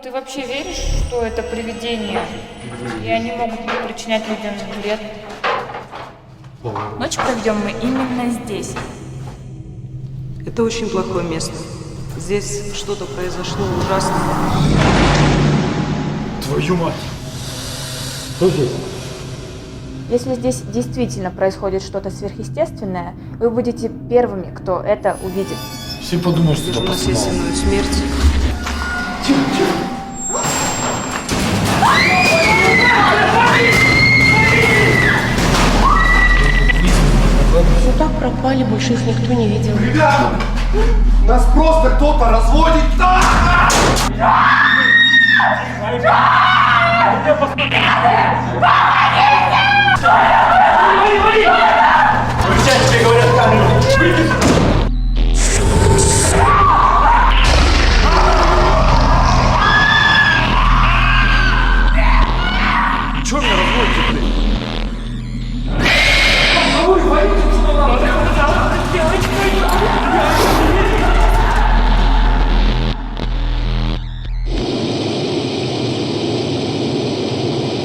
ты вообще веришь, что это привидения, и они могут причинять людям вред? Ночь проведем мы именно здесь. Это очень плохое место. Здесь что-то произошло ужасное. Твою мать! Что здесь? Если здесь действительно происходит что-то сверхъестественное, вы будете первыми, кто это увидит. Все подумают, что Даже это насильственную смерть. Ну так пропали, больше их никто не видел. Ребята! Нас просто кто-то разводит! Тебе говорят камеру! Чё меня разводите, блин?